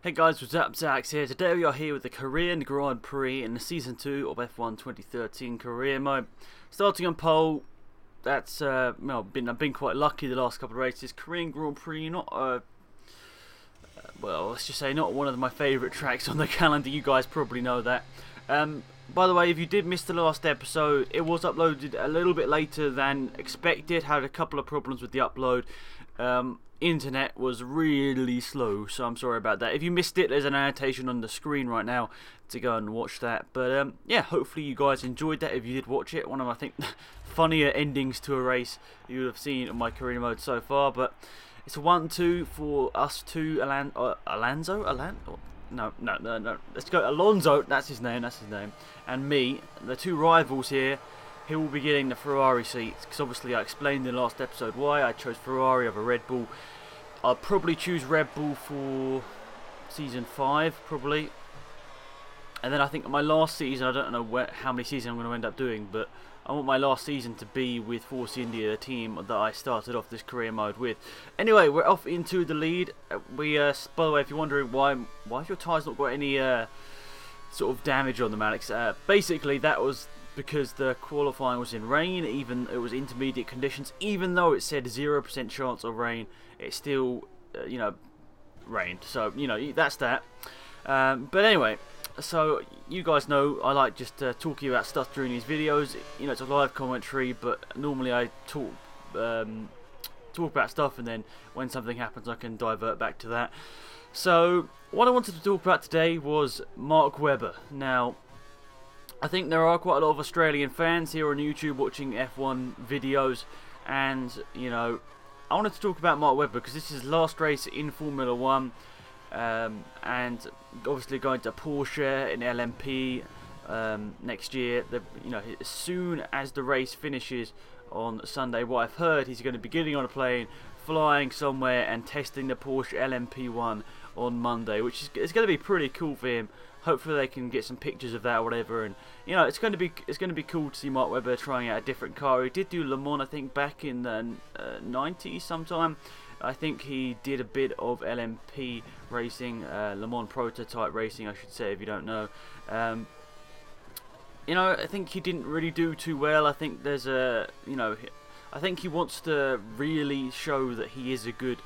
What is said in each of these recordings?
Hey guys, what's up? Zax here. Today we are here with the Korean Grand Prix in the Season 2 of F1 2013 career mode. Starting on pole, that's, I've been quite lucky the last couple of races. Korean Grand Prix, not, well, let's just say not one of my favourite tracks on the calendar. You guys probably know that. By the way, if you did miss the last episode, it was uploaded a little bit later than expected. Had a couple of problems with the upload. Internet was really slow, so I'm sorry about that. If you missed it, there's an annotation on the screen right now to go and watch that. But yeah, hopefully you guys enjoyed that if you did watch it. One of, I think, funnier endings to a race you would have seen in my career mode so far. But it's a 1-2 for us two, Alonso? No. Let's go. Alonso, that's his name, and me, the two rivals here. He will be getting the Ferrari seats, because obviously I explained in the last episode why I chose Ferrari over Red Bull. I'll probably choose Red Bull for Season 5, probably. And then I think my last season, I don't know how many seasons I'm going to end up doing, but I want my last season to be with Force India, the team that I started off this career mode with. Anyway, we're off into the lead. By the way, if you're wondering why have your tyres not got any sort of damage on them, Alex? Basically, that was because the qualifying was in rain, even it was intermediate conditions. Even though it said 0% chance of rain, it still, rained. So, that's that. But anyway, so you guys know I like just talking about stuff during these videos. It's a live commentary, but normally I talk about stuff, and then when something happens, I can divert back to that. So what I wanted to talk about today was Mark Webber. Now, I think there are quite a lot of Australian fans here on YouTube watching F1 videos, and I wanted to talk about Mark Webber because this is his last race in Formula 1, and obviously going to Porsche in LMP next year. As soon as the race finishes on Sunday, what I've heard, he's going to be getting on a plane, flying somewhere, and testing the Porsche LMP1 on Monday, which is going to be pretty cool for him. Hopefully they can get some pictures of that or whatever, and it's going to be cool to see Mark Webber trying out a different car. He did do Le Mans, I think, back in the 90s sometime. I think he did a bit of LMP racing, Le Mans prototype racing, I should say, if you don't know. I think he didn't really do too well. I think there's I think he wants to really show that he is a good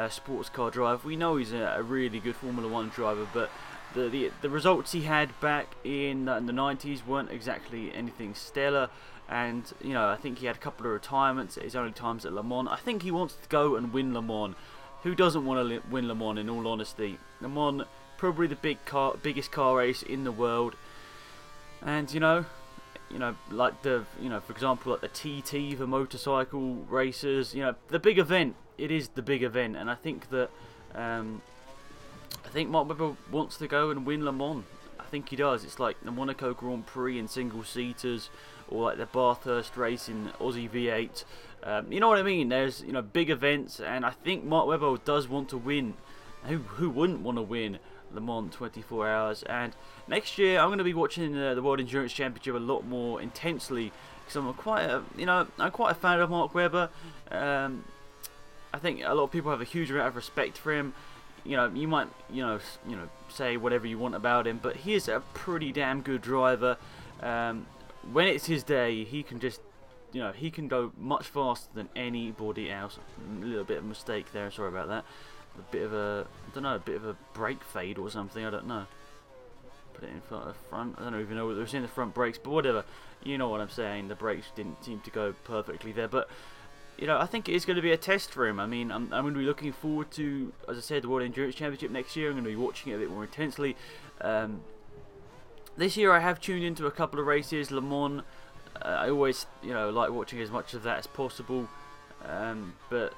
sports car driver. We know he's a really good Formula 1 driver, but the results he had back in the 90s weren't exactly anything stellar, and I think he had a couple of retirements at his only times at Le Mans. I think he wants to go and win Le Mans. Who doesn't want to win Le Mans, in all honesty? Le Mans, probably the biggest car race in the world, and like for example, like the TT, the motorcycle races, the big event. It is the big event, and I think that Mark Webber wants to go and win Le Mans. I think he does. It's like the Monaco Grand Prix in single-seaters, or like the Bathurst race in Aussie V8. You know what I mean? There's big events, and I think Mark Webber does want to win. Who wouldn't want to win Le Mans 24 hours? And next year I'm going to be watching the World Endurance Championship a lot more intensely, because I'm quite a fan of Mark Webber. I think a lot of people have a huge amount of respect for him. You might, say whatever you want about him, but he is a pretty damn good driver. When it's his day, he can just, he can go much faster than anybody else. A little bit of a mistake there, sorry about that. A bit of a brake fade or something, I don't know. Put it in front. I don't even know what was in the front brakes, but whatever. You know what I'm saying. The brakes didn't seem to go perfectly there, but I think it is going to be a test for him. I mean, I'm going to be looking forward to, as I said, the World Endurance Championship next year. I'm going to be watching it a bit more intensely. This year I have tuned into a couple of races. Le Mans, I always, like watching as much of that as possible. But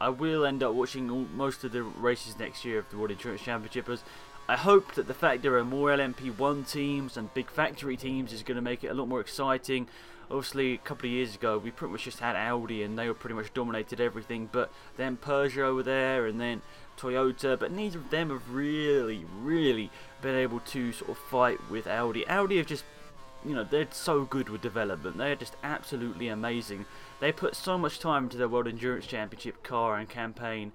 I will end up watching most of the races next year of the World Endurance Championship, as I hope that the fact there are more LMP1 teams and big factory teams is going to make it a lot more exciting. Obviously, a couple of years ago, we pretty much just had Audi, and they were pretty much dominated everything. But then Peugeot were there, and then Toyota. But neither of them have really been able to sort of fight with Audi. Audi have just, they're so good with development. They're just absolutely amazing. They put so much time into their World Endurance Championship car and campaign.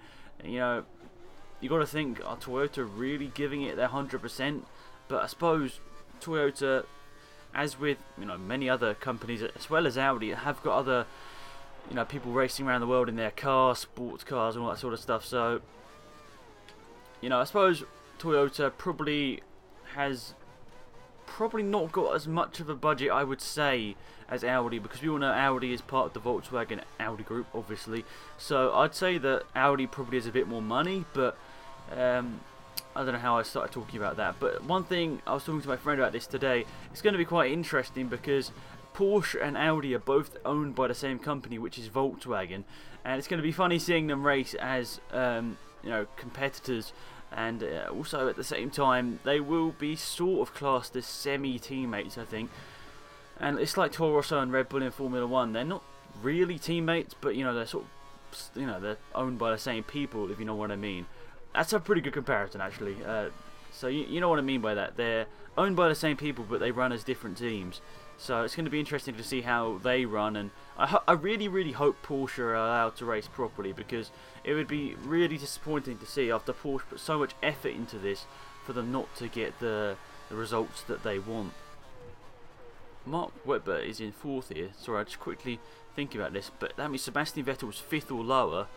you got to think, are Toyota really giving it their 100%? But I suppose Toyota, as with many other companies as well as Audi, have got other people racing around the world in their cars, sports cars, and all that sort of stuff. So I suppose Toyota has not got as much of a budget, I would say, as Audi, because we all know Audi is part of the Volkswagen Audi group, obviously. So I'd say that Audi probably has a bit more money, but I don't know how I started talking about that. But one thing, I was talking to my friend about this today, it's going to be quite interesting because Porsche and Audi are both owned by the same company, which is Volkswagen, and it's going to be funny seeing them race as competitors. And also at the same time, they will be sort of classed as semi-teammates, I think. And it's like Toro Rosso and Red Bull in Formula 1. They're not really teammates, but they're sort of, they're owned by the same people, if you know what I mean. That's a pretty good comparison, actually. So you know what I mean by that. They're owned by the same people, but they run as different teams. So it's going to be interesting to see how they run, and I really, really hope Porsche are allowed to race properly, because it would be really disappointing to see, after Porsche put so much effort into this, for them not to get the results that they want. Mark Webber is in 4th here. Sorry, I just quickly think about this, but that means Sebastian Vettel was 5th or lower.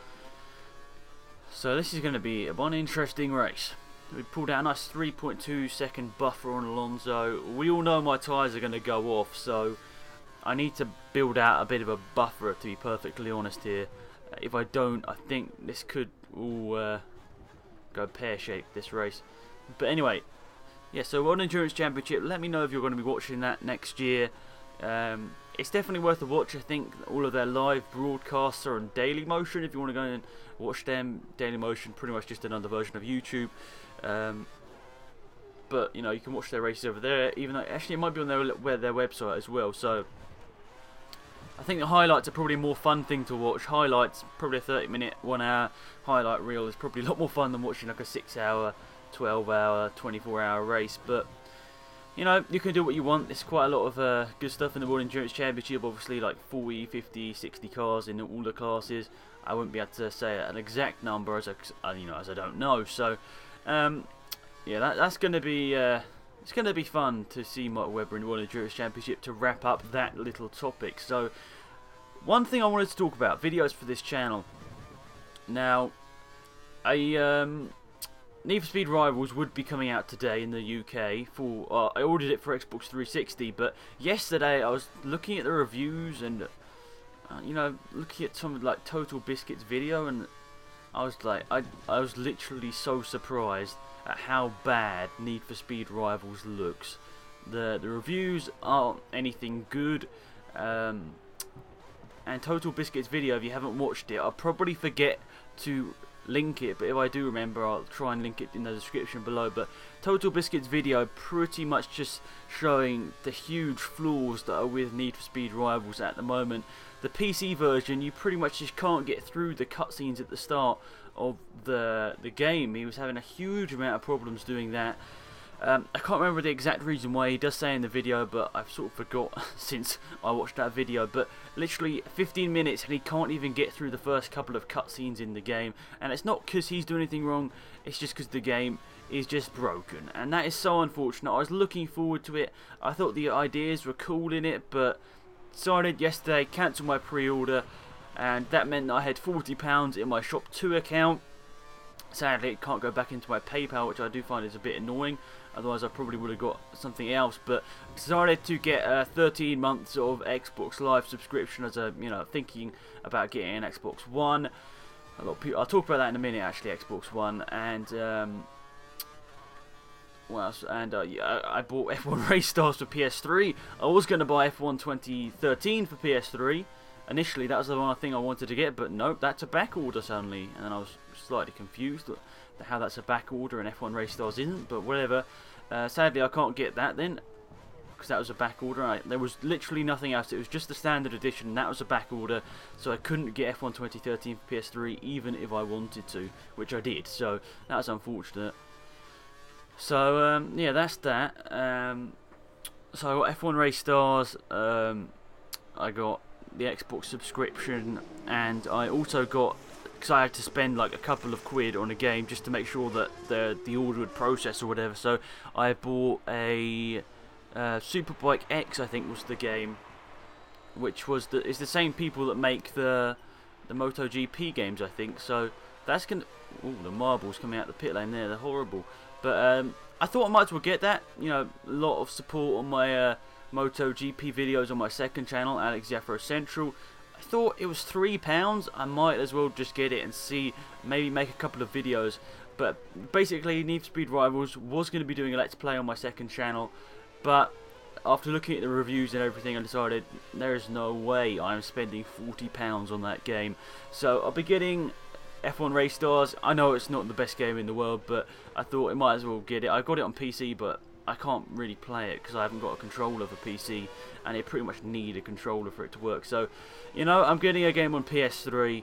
So this is going to be one interesting race. We pulled out a nice 3.2 second buffer on Alonso. We all know my tyres are going to go off, so I need to build out a bit of a buffer, to be perfectly honest here. If I don't, I think this could all go pear-shaped, this race. But anyway, yeah, so World Endurance Championship, let me know if you're going to be watching that next year. It's definitely worth a watch. I think all of their live broadcasts are on Daily Motion. If you want to go and watch them, Daily Motion, pretty much just another version of YouTube. But you can watch their races over there. Even though actually it might be on their website as well. So I think the highlights are probably a more fun thing to watch. Highlights, probably a 30-minute, 1 hour highlight reel is probably a lot more fun than watching like a 6-hour, 12-hour, 24-hour race. But you can do what you want. There's quite a lot of good stuff in the World Endurance Championship. Obviously, like 40, 50, 60 cars in all the classes. I wouldn't be able to say an exact number as I don't know. So yeah, that's going to be it's going to be fun to see Mark Webber in the World Endurance Championship to wrap up that little topic. So one thing I wanted to talk about, videos for this channel. Now, Need for Speed Rivals would be coming out today in the UK. I ordered it for Xbox 360, but yesterday I was looking at the reviews and looking at some like Total Biscuit's video, and I was like, I was literally so surprised at how bad Need for Speed Rivals looks. The reviews aren't anything good, and Total Biscuit's video, if you haven't watched it, I'll probably forget to link it, but if I do remember, I'll try and link it in the description below. But Total Biscuit's video pretty much just showing the huge flaws that are with Need for Speed Rivals at the moment. The PC version, you pretty much just can't get through the cutscenes at the start of the game. He was having a huge amount of problems doing that. I can't remember the exact reason why. He does say in the video, but I've sort of forgot since I watched that video. But literally 15 minutes and he can't even get through the first couple of cutscenes in the game. And it's not because he's doing anything wrong, it's just because the game is just broken. And that is so unfortunate. I was looking forward to it. I thought the ideas were cool in it, but decided yesterday cancel my pre-order. And that meant that I had £40 in my Shop 2 account. Sadly, it can't go back into my PayPal, which I do find is a bit annoying. Otherwise, I probably would have got something else. But decided to get 13 months of Xbox Live subscription as a, thinking about getting an Xbox One. A lot of people, I'll talk about that in a minute. Actually, Xbox One, and what else? And yeah, I bought F1 Race Stars for PS3. I was going to buy F1 2013 for PS3. Initially, that was the one thing I wanted to get, but nope, that's a back order suddenly, and I was slightly confused how that's a back order and F1 Race Stars isn't, but whatever. Sadly, I can't get that then, because that was a back order. There was literally nothing else. It was just the standard edition, and that was a back order, so I couldn't get F1 2013 for PS3 even if I wanted to, which I did, so that was unfortunate. So, yeah, that's that. So I got F1 Race Stars, I got the Xbox subscription, and I also got because I had to spend like a couple of quid on a game just to make sure that the order would process or whatever. So I bought a Superbike X, I think was the game, which was it's the same people that make the MotoGP games, I think. So that's gonna. Ooh, the marbles coming out the pit lane there, they're horrible. But I thought I might as well get that. You know, a lot of support on my MotoGP videos on my second channel, Alex Zafro Central. I thought it was £3. I might as well just get it and see, maybe make a couple of videos. But basically, Need for Speed Rivals was going to be doing a Let's Play on my second channel, but after looking at the reviews and everything, I decided there is no way I'm spending £40 on that game. So I'll be getting F1 Race Stars. I know it's not the best game in the world, but I thought I might as well get it. I got it on PC, but I can't really play it because I haven't got a controller for PC, and it pretty much need a controller for it to work. So, you know, I'm getting a game on PS3.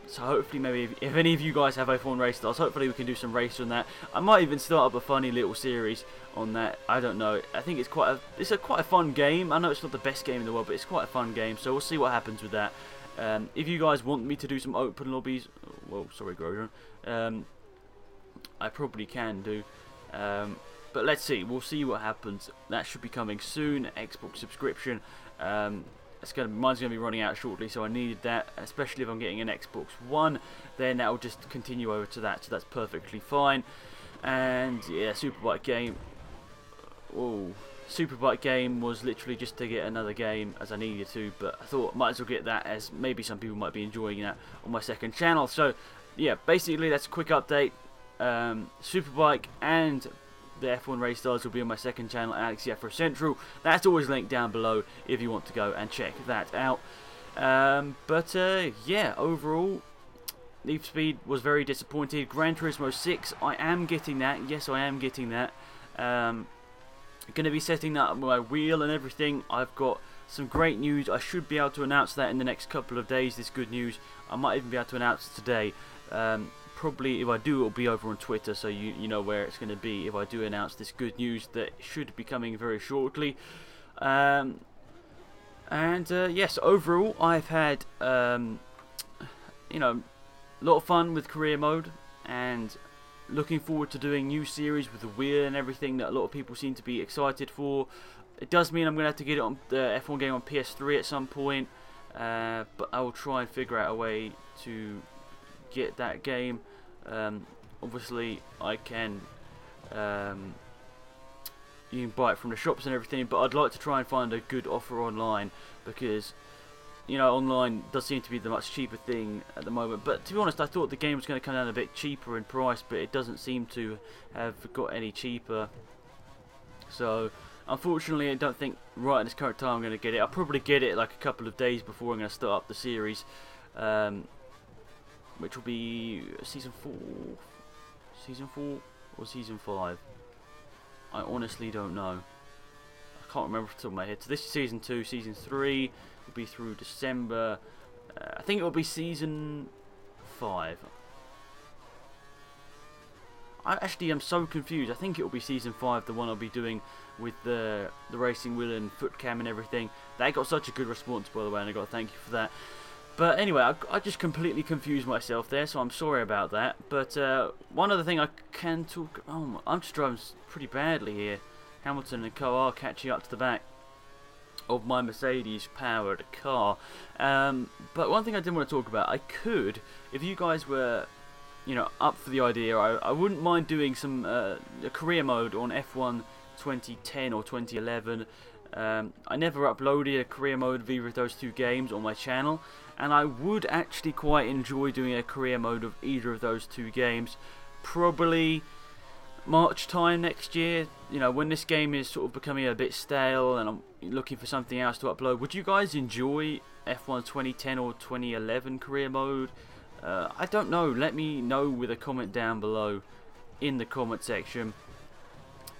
So hopefully, maybe if any of you guys have F1 Race Stars, hopefully we can do some race on that. I might even start up a funny little series on that. I don't know. I think it's quite a fun game. I know it's not the best game in the world, but it's quite a fun game. So we'll see what happens with that. If you guys want me to do some open lobbies, well, sorry, Grojan, I probably can do. But let's see. We'll see what happens. That should be coming soon. Xbox subscription. Mine's going to be running out shortly, so I needed that, especially if I'm getting an Xbox One. Then that will just continue over to that, so that's perfectly fine. And yeah, Superbike game. Oh, Superbike game was literally just to get another game as I needed to, but I thought I might as well get that, as maybe some people might be enjoying that on my second channel. So yeah, basically that's a quick update. Superbike and the F1 Race Stars will be on my second channel, Alex Zafro Central. That's always linked down below if you want to go and check that out. Yeah, overall, Need for Speed was very disappointed. Gran Turismo 6, I am getting that. Yes, I am getting that. Going to be setting that up with my wheel and everything. I've got some great news. I should be able to announce that in the next couple of days, this good news. I might even be able to announce it today. Probably, if I do, it'll be over on Twitter, so you know where it's going to be if I do announce this good news that should be coming very shortly. Yes, overall, I've had you know, a lot of fun with career mode, and looking forward to doing new series with the wheel and everything that a lot of people seem to be excited for. It does mean I'm going to have to get it on the F1 game on PS3 at some point, but I will try and figure out a way to get that game. Obviously I can you can buy it from the shops and everything, but I'd like to try and find a good offer online, because you know, online does seem to be the much cheaper thing at the moment. But to be honest, I thought the game was going to come down a bit cheaper in price, but it doesn't seem to have got any cheaper. So unfortunately, I don't think right at this current time I'm going to get it. I'll probably get it like a couple of days before I'm going to start up the series, which will be season 4 or season 5. I honestly don't know. I can't remember off the top of my head. So this is season 2. Season 3 will be through December. I think it will be season 5. I actually am so confused. I think it will be season 5, the one I'll be doing with the racing wheel and foot cam and everything. They got such a good response, by the way, and I got to thank you for that. But anyway, I just completely confused myself there, so I'm sorry about that. But one other thing I can talk... Oh, I'm just driving pretty badly here. Hamilton and Co are catching up to the back of my Mercedes-powered car. But one thing I did want to talk about, I could, if you guys were, you know, up for the idea, I wouldn't mind doing some a career mode on F1 2010 or 2011. I never uploaded a career mode of either of those two games on my channel, and I would actually quite enjoy doing a career mode of either of those two games. Probably March time next year, you know, when this game is sort of becoming a bit stale and I'm looking for something else to upload. Would you guys enjoy F1 2010 or 2011 career mode? I don't know. Let me know with a comment down below in the comment section.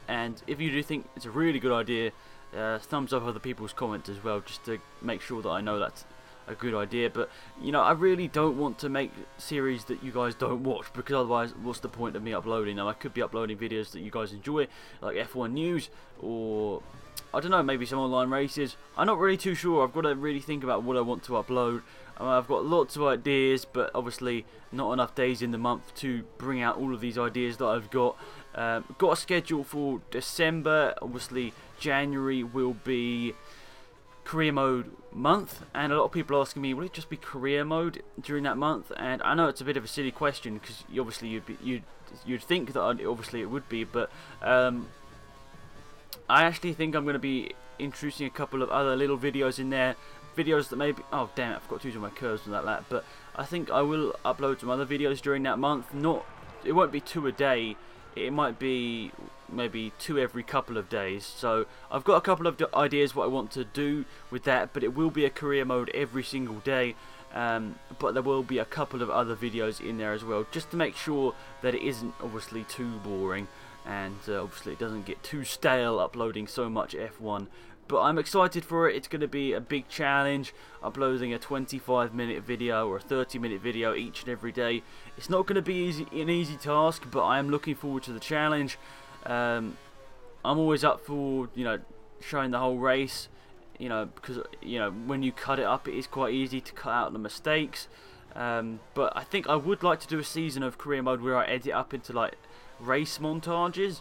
And if you do think it's a really good idea, thumbs up other people's comments as well, just to make sure that I know that's a good idea. But you know, I really don't want to make series that you guys don't watch, because otherwise what's the point of me uploading them? I could be uploading videos that you guys enjoy, like F1 news or I don't know, maybe some online races. I'm not really too sure. I've got to really think about what I want to upload. I've got lots of ideas, but obviously not enough days in the month to bring out all of these ideas that I've got. Got a schedule for December. Obviously January will be career mode month, and a lot of people are asking me, will it just be career mode during that month? And I know it's a bit of a silly question, because obviously you'd think that obviously it would be, but I actually think I'm going to be introducing a couple of other little videos in there. Videos that maybe... Oh, damn it, I forgot to use all my curves and that. But I think I will upload some other videos during that month. It won't be 2 a day. It might be maybe 2 every couple of days. So I've got a couple of ideas what I want to do with that. But it will be a career mode every single day. But there will be a couple of other videos in there as well, just to make sure that it isn't obviously too boring. And obviously it doesn't get too stale uploading so much F1. But I'm excited for it. It's going to be a big challenge, uploading a 25-minute video or a 30-minute video each and every day. It's not going to be an easy task, but I am looking forward to the challenge. I'm always up for, showing the whole race, because, when you cut it up, it is quite easy to cut out the mistakes. But I think I would like to do a season of career mode where I edit up into, like, race montages.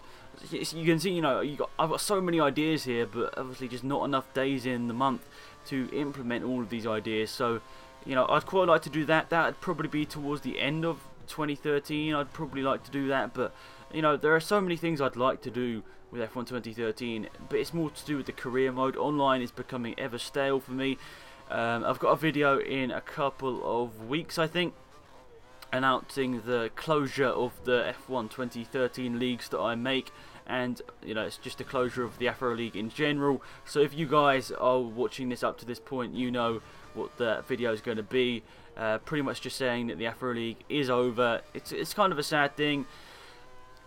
You can see, I've got so many ideas here, but obviously just not enough days in the month to implement all of these ideas. So, I'd quite like to do that. That would probably be towards the end of 2013. I'd probably like to do that, but there are so many things I'd like to do with F1 2013, but it's more to do with the career mode. Online is becoming ever stale for me. I've got a video in a couple of weeks, I think, announcing the closure of the F1 2013 leagues that I make, and it's just the closure of the Afro League in general. So if you guys are watching this up to this point, you know what the video is going to be. Pretty much just saying that the Afro League is over. It's kind of a sad thing.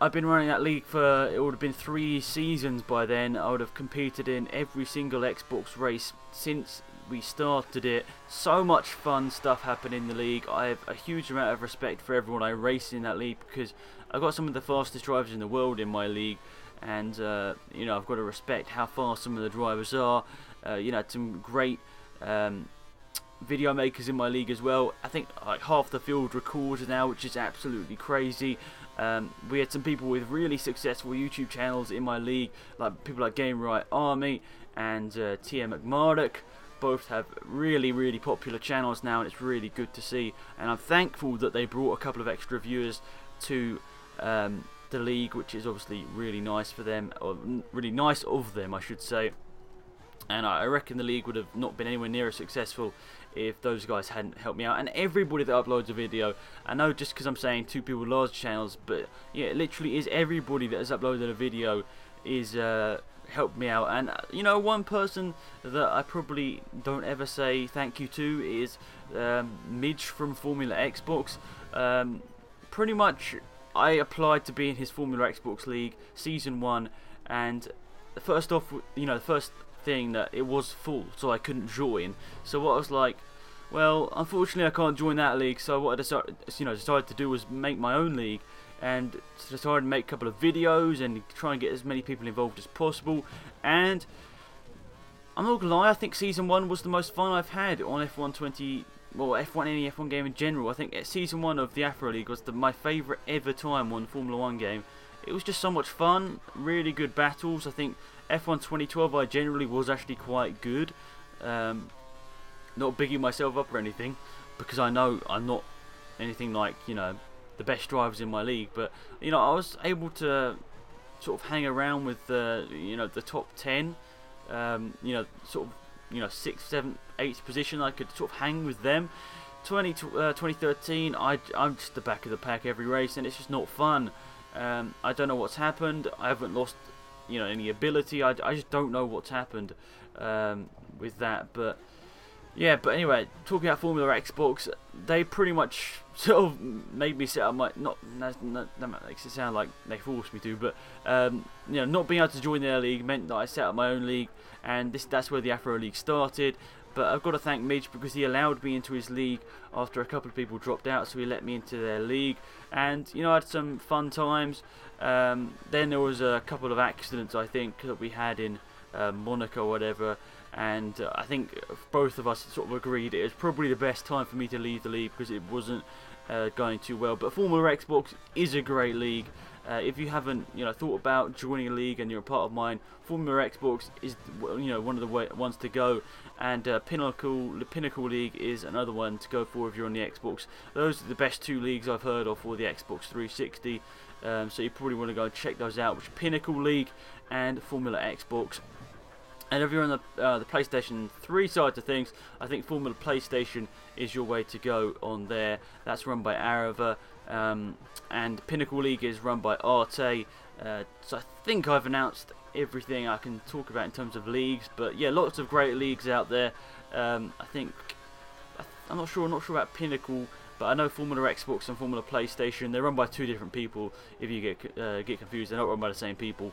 I've been running that league for, it would have been 3 seasons by then. I would have competed in every single Xbox race since we started it. So much fun stuff happened in the league. I have a huge amount of respect for everyone I race in that league, because I've got some of the fastest drivers in the world in my league, and I've got to respect how fast some of the drivers are. Some great video makers in my league as well. I think like half the field records now, which is absolutely crazy. We had some people with really successful YouTube channels in my league, like people like Game Right Army and TM McMurdoch. Both have really popular channels now, and it's really good to see. And I'm thankful that they brought a couple of extra viewers to the league, which is obviously really nice for them, or really nice of them, I should say. And I reckon the league would have not been anywhere near as successful if those guys hadn't helped me out. And everybody that uploads a video, I know just because I'm saying 2 people large channels, but yeah, it literally is everybody that has uploaded a video is helped me out. And one person that I probably don't ever say thank you to is Midge from Formula Xbox. Pretty much I applied to be in his Formula Xbox League Season 1, and first off, the first thing that it was full, so I couldn't join. So what I was like, well, unfortunately I can't join that league. So what I decided to do was make my own league, and decided to make a couple of videos and try and get as many people involved as possible. And I'm not gonna lie, I think Season 1 was the most fun I've had on F1 20, well, F1, any F1 game in general. I think Season 1 of the Afro League was my favourite ever time on Formula 1 game. It was just so much fun, really good battles. I think F1 2012 I generally was actually quite good. Not bigging myself up or anything, because I know I'm not anything like, the best drivers in my league, but I was able to sort of hang around with the top 10, sort of 6th, 7th, 8th position. I could sort of hang with them. 2013 I'm just the back of the pack every race, and it's just not fun. I don't know what's happened. I haven't lost any ability. I just don't know what's happened with that. But yeah, but anyway, talking about Formula Xbox, they pretty much sort of made me set up my, that makes it sound like they forced me to, but not being able to join their league meant that I set up my own league, and that's where the Afro League started. But I've got to thank Midge, because he allowed me into his league after a couple of people dropped out, so he let me into their league, and I had some fun times. Then there was a couple of accidents, I think, that we had in Monaco or whatever, and I think both of us sort of agreed it was probably the best time for me to leave the league because it wasn't going too well. But Formula Xbox is a great league. If you haven't, thought about joining a league and you're a part of mine, Formula Xbox is, one of the ones to go, and the Pinnacle League is another one to go for if you're on the Xbox. Those are the best two leagues I've heard of for the Xbox 360. So you probably want to go and check those out, which Pinnacle League and Formula Xbox. And if you're on the PlayStation 3 side of things, I think Formula PlayStation is your way to go on there. That's run by Arava, and Pinnacle League is run by Arte. So I think I've announced everything I can talk about in terms of leagues. But yeah, lots of great leagues out there. I'm not sure about Pinnacle, but I know Formula Xbox and Formula PlayStation, they're run by two different people. If you get confused, they're not run by the same people.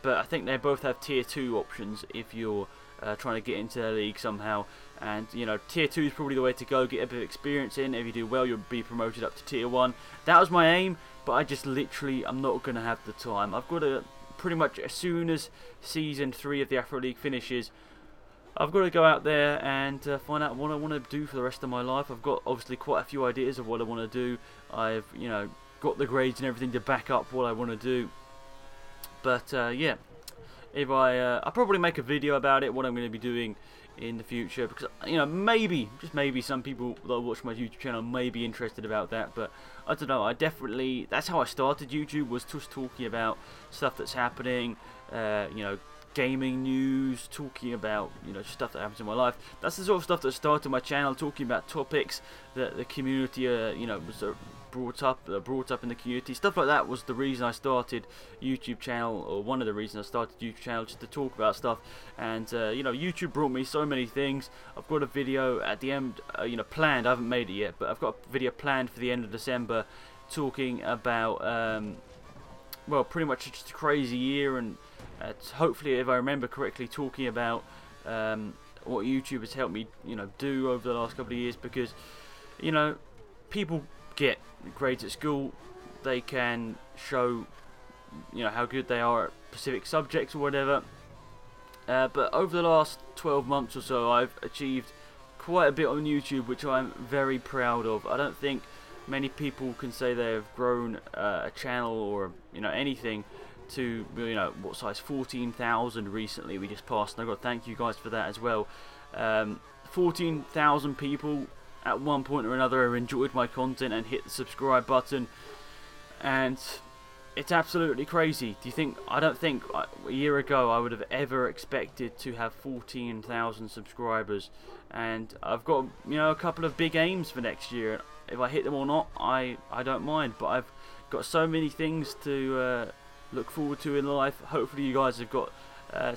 But I think they both have tier 2 options if you're trying to get into their league somehow. And tier 2 is probably the way to go, get a bit of experience in. If you do well, you'll be promoted up to tier 1. That was my aim, but I'm not going to have the time. I've got to, pretty much as soon as Season 3 of the Afro League finishes, I've got to go out there and find out what I want to do for the rest of my life. I've got obviously quite a few ideas of what I want to do. I've got the grades and everything to back up what I want to do. But yeah, if I'll probably make a video about it, what I'm going to be doing in the future, because maybe, just maybe, some people that watch my YouTube channel may be interested about that. But I don't know. That's how I started YouTube, was just talking about stuff that's happening, gaming news, talking about stuff that happens in my life. That's the sort of stuff that started my channel, talking about topics that the community was brought up in the community. Stuff like that was the reason I started YouTube channel, or one of the reasons I started YouTube channel, just to talk about stuff. And YouTube brought me so many things. I've got a video at the end, planned. I haven't made it yet, but I've got a video planned for the end of December, talking about well, pretty much just a crazy year, and hopefully, if I remember correctly, talking about what YouTube has helped me do over the last couple of years. Because people get grades at school, they can show how good they are at specific subjects or whatever, but over the last 12 months or so, I've achieved quite a bit on YouTube, which I'm very proud of. I don't think many people can say they have grown a channel or anything to what size, 14,000 recently we just passed, and I've got to thank you guys for that as well. 14,000 people at one point or another have enjoyed my content and hit the subscribe button, and it's absolutely crazy. I don't think a year ago I would have ever expected to have 14,000 subscribers, and I've got a couple of big aims for next year. If I hit them or not, I don't mind, but I've got so many things to look forward to in life. Hopefully you guys have got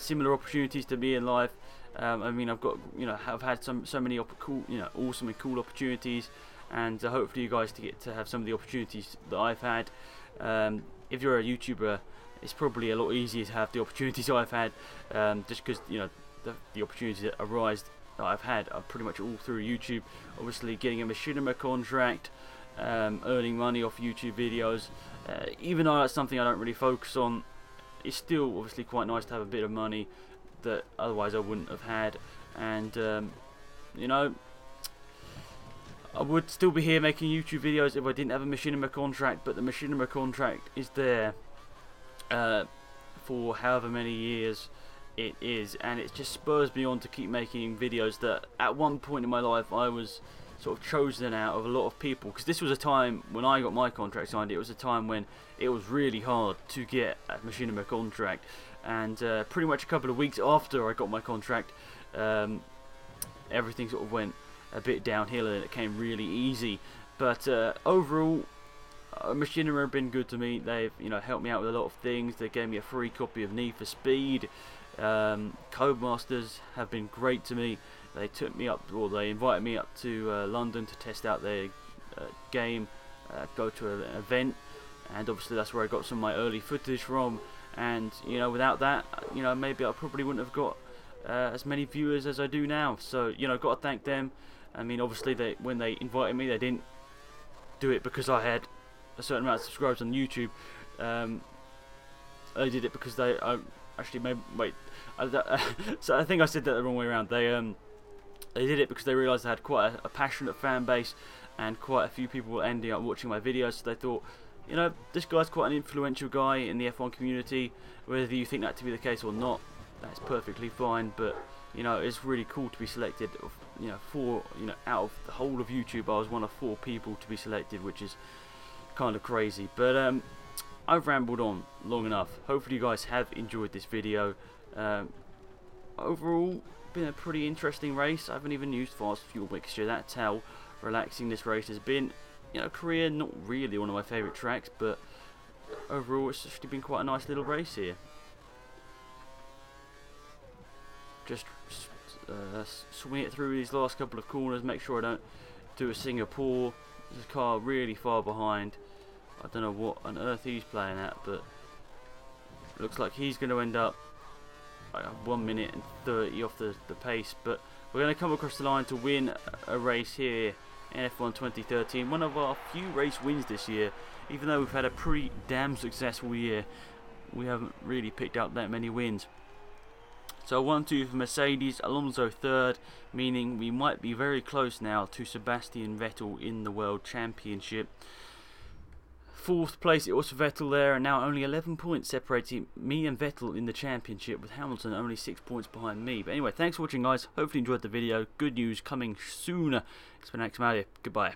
similar opportunities to me in life. I've got have had so many cool, awesome and cool opportunities, and hopefully you guys get to have some of the opportunities that I've had. If you're a YouTuber, it's probably a lot easier to have the opportunities I've had, just because the opportunities that arise that I've had are pretty much all through YouTube. Obviously, getting a machinima contract, earning money off YouTube videos, even though that's something I don't really focus on, it's still obviously quite nice to have a bit of money that otherwise I wouldn't have had. And I would still be here making YouTube videos if I didn't have a machinima contract, but the machinima contract is there for however many years it is, and it just spurs me on to keep making videos that at one point in my life I was sort of chosen out of a lot of people, because this was a time when I got my contract signed. It was a time when it was really hard to get a machinima contract, and pretty much a couple of weeks after I got my contract, everything sort of went a bit downhill and it came really easy. But overall, machinima have been good to me. They've helped me out with a lot of things. They gave me a free copy of Need for Speed. Codemasters have been great to me. They took me up, or they invited me up to London to test out their game, go to an event, and obviously that's where I got some of my early footage from. And without that, maybe I probably wouldn't have got as many viewers as I do now. So got to thank them. I mean, obviously when they invited me, they didn't do it because I had a certain amount of subscribers on YouTube. They did it because I actually, maybe wait. So I think I said that the wrong way around. They did it because they realised they had quite a passionate fan base, and quite a few people were ending up watching my videos. So they thought, you know, this guy's quite an influential guy in the F1 community. Whether you think that to be the case or not, that's perfectly fine. But you know, it's really cool to be selected. You know, out of the whole of YouTube, I was one of 4 people to be selected, which is kind of crazy. But I've rambled on long enough. Hopefully you guys have enjoyed this video. Overall, been a pretty interesting race. I haven't even used fast fuel mixture. That's how relaxing this race has been. You know, Korea, not really one of my favourite tracks, but overall it's actually been quite a nice little race here. Just swing it through these last couple of corners, make sure I don't do a Singapore. There's a car really far behind. I don't know what on earth he's playing at, but looks like he's going to end up 1 minute and 30 off the pace. But we're going to come across the line to win a race here in F1 2013. One of our few race wins this year. Even though we've had a pretty damn successful year, we haven't really picked up that many wins. So 1-2 for Mercedes, Alonso third, meaning we might be very close now to Sebastian Vettel in the World Championship. 4th place it was for Vettel there, and now only 11 points separating me and Vettel in the championship, with Hamilton only 6 points behind me. But anyway, thanks for watching guys, hopefully you enjoyed the video. Good news coming sooner. It's been Alex Malia, goodbye.